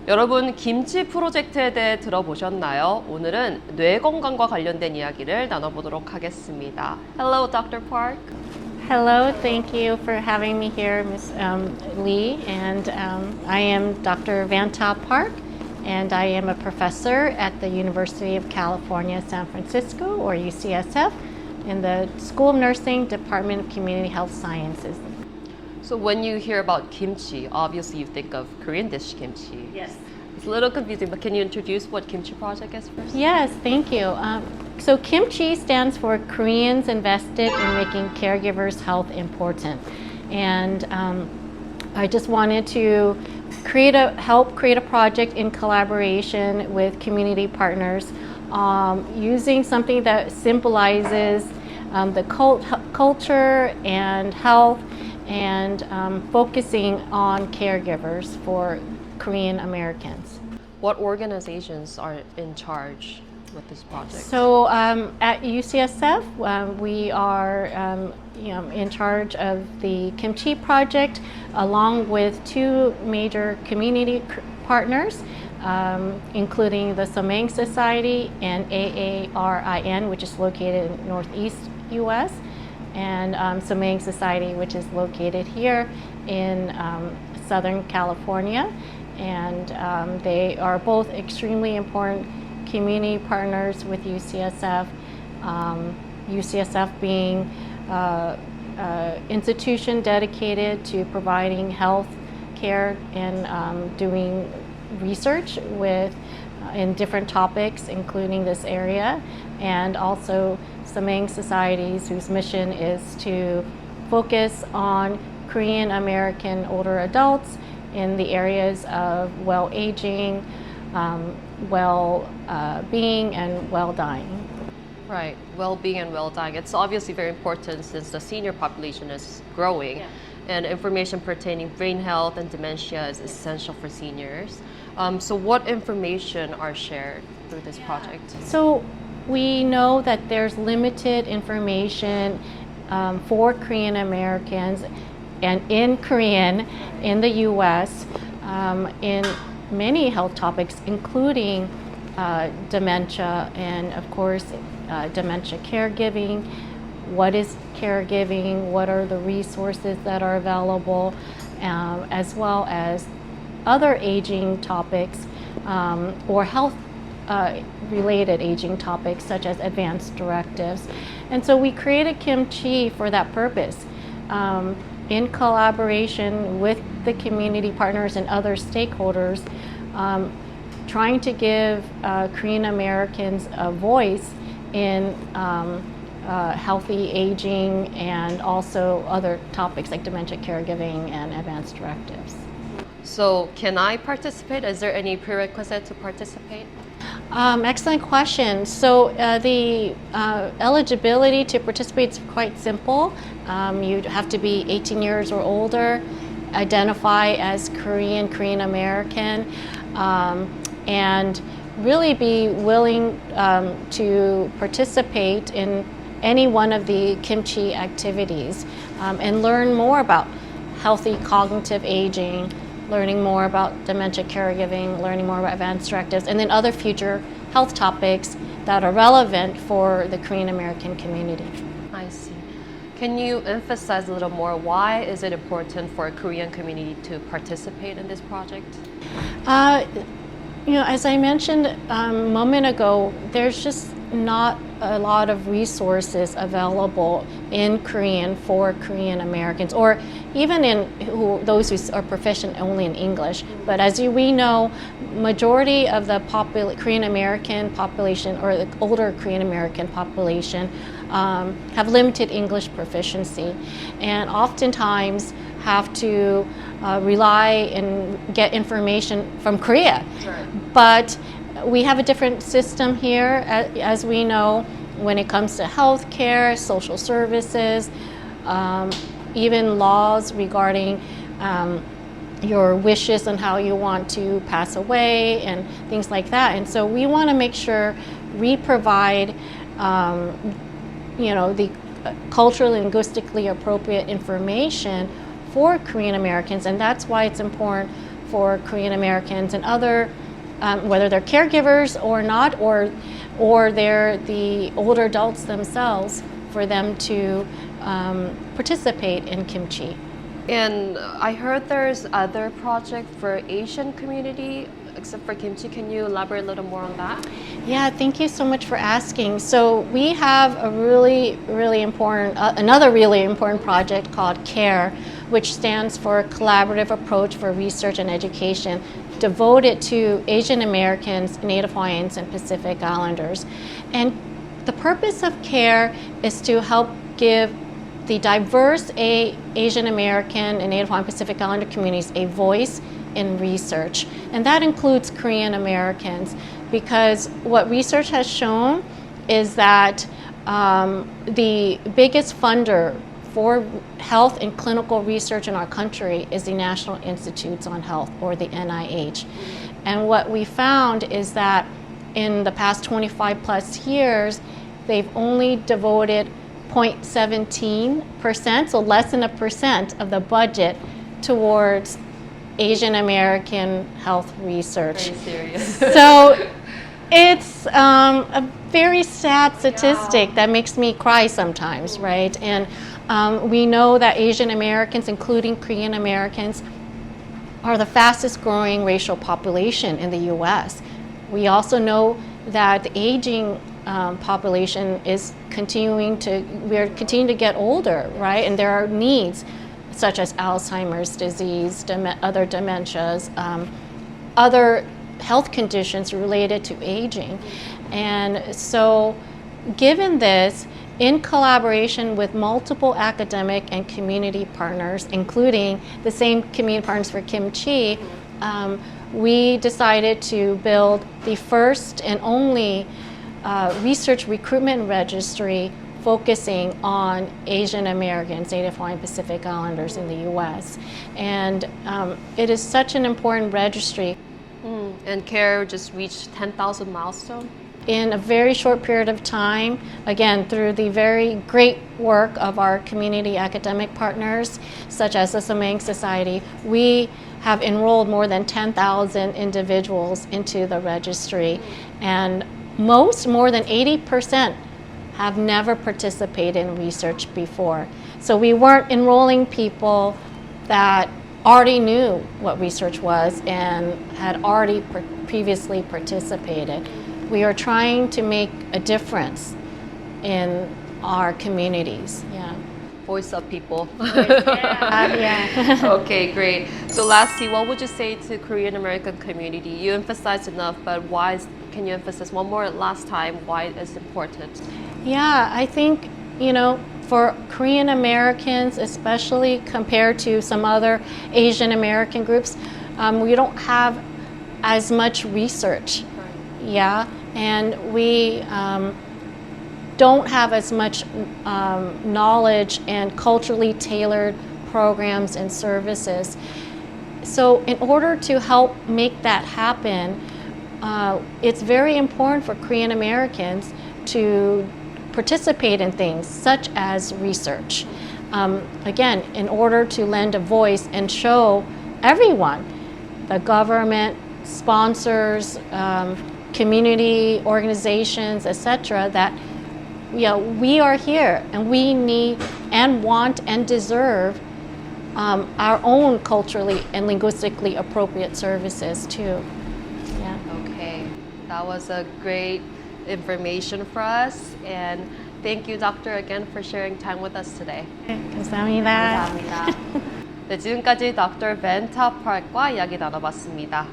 여러분, 김치 프로젝트에 대해 들어보셨나요? 오늘은 뇌 건강과 관련된 이야기를 나눠보도록 하겠습니다. Hello, Dr. Park. Hello, thank you for having me here, Ms. Lee. And I am Dr. Vanta Park, and I am a professor at the University of California, San Francisco, or UCSF, in the School of Nursing, Department of Community Health Sciences. So when you hear about kimchi, obviously you think of Korean dish kimchi. Yes. It's a little confusing, but can you introduce what Kimchi Project is first? Yes, thank you. So Kimchi stands for Koreans Invested in Making Caregivers' Health Important. And I just wanted to help create a project in collaboration with community partners using something that symbolizes the culture and health and focusing on caregivers for Korean Americans. What organizations are in charge with this project? So at UCSF, we are in charge of the Kimchi project, along with two major community partners, including the Samang Society and AARIN, which is located in Northeast U.S., and Samang Society, which is located here in Southern California. And they are both extremely important community partners with UCSF. UCSF being an institution dedicated to providing health care and doing research in different topics, including this area, and also Samang Societies, whose mission is to focus on Korean American older adults in the areas of well-aging, well-being, and well-dying. Right, well-being and well-dying. It's obviously very important since the senior population is growing, Yeah. and information pertaining brain health and dementia is essential for seniors. So what information are shared through this project? So we know that there's limited information for Korean Americans and in Korean in the U.S. In many health topics, including dementia and, of course, dementia caregiving. What is caregiving? What are the resources that are available? As well as other aging topics or health related aging topics such as advanced directives. And so we created Kimchi for that purpose. In collaboration with the community partners and other stakeholders, trying to give Korean Americans a voice in healthy aging and also other topics like dementia caregiving and advanced directives. So can I participate? Is there any prerequisite to participate? Excellent question. So the eligibility to participate is quite simple. You have to be 18 years or older, identify as Korean American, and really be willing to participate in any one of the Kimchi activities and learn more about healthy cognitive aging, learning more about dementia caregiving, learning more about advanced directives, and then other future health topics that are relevant for the Korean American community. I see. Can you emphasize a little more? Why is it important for a Korean community to participate in this project? As I mentioned a moment ago, there's just not a lot of resources available in Korean for Korean Americans, or even in those who are proficient only in English. But as we know, majority of the Korean American population, or the older Korean American population, have limited English proficiency, and oftentimes have to rely and get information from Korea. Right. But we have a different system here, as we know, when it comes to health care, social services, even laws regarding your wishes and how you want to pass away and things like that. And so we want to make sure we provide the culturally linguistically appropriate information for Korean Americans, and that's why it's important for Korean Americans and other, whether they're caregivers or not, or they're the older adults themselves, for them to participate in kimchi. And I heard there's other project for Asian community except for kimchi. Can you elaborate a little more on that? Yeah, thank you so much for asking. So we have a really important, another really important project called CARE, which stands for Collaborative Approach for Research and Education, devoted to Asian Americans, Native Hawaiians, and Pacific Islanders. And the purpose of CARE is to help give the diverse Asian American and Native Hawaiian Pacific Islander communities a voice in research. And that includes Korean Americans, because what research has shown is that the biggest funder for health and clinical research in our country is the National Institutes on Health, or the NIH. And what we found is that in the past 25 plus years, they've only devoted 0.17%, so less than 1% of the budget towards Asian American health research. Very serious. So it's a very sad statistic that makes me cry sometimes, right? And we know that Asian Americans, including Korean Americans, are the fastest growing racial population in the US. We also know that the aging population is we're continuing to get older, right? And there are needs such as Alzheimer's disease, other dementias, other health conditions related to aging. And so given this, in collaboration with multiple academic and community partners, including the same community partners for Kimchi, we decided to build the first and only research recruitment registry focusing on Asian Americans, Native Hawaiian Pacific Islanders in the US. And it is such an important registry. And CARE just reached 10,000 milestone? In a very short period of time, again, through the very great work of our community academic partners, such as the Samang Society, we have enrolled more than 10,000 individuals into the registry. And more than 80%, have never participated in research before. So we weren't enrolling people that already knew what research was and had already previously participated. We are trying to make a difference in our communities. Yeah. Voice of people. Yeah. Okay, great. So lastly, what would you say to Korean American community? You emphasized enough, but can you emphasize one more last time why it's important? Yeah, I think, for Korean Americans, especially compared to some other Asian American groups, we don't have as much research. Right. Yeah, and we don't have as much knowledge and culturally tailored programs and services. So in order to help make that happen, it's very important for Korean Americans to participate in things such as research. Again, in order to lend a voice and show everyone, the government, sponsors, community organizations, etc., that we are here and we need and want and deserve our own culturally and linguistically appropriate services too. Yeah. Okay, that was a great information for us, and thank you, Doctor, again for sharing time with us today. 감사합니다. 감사합니다. 네, 지금까지 Dr. 벤타 파크와 이야기 나눠봤습니다.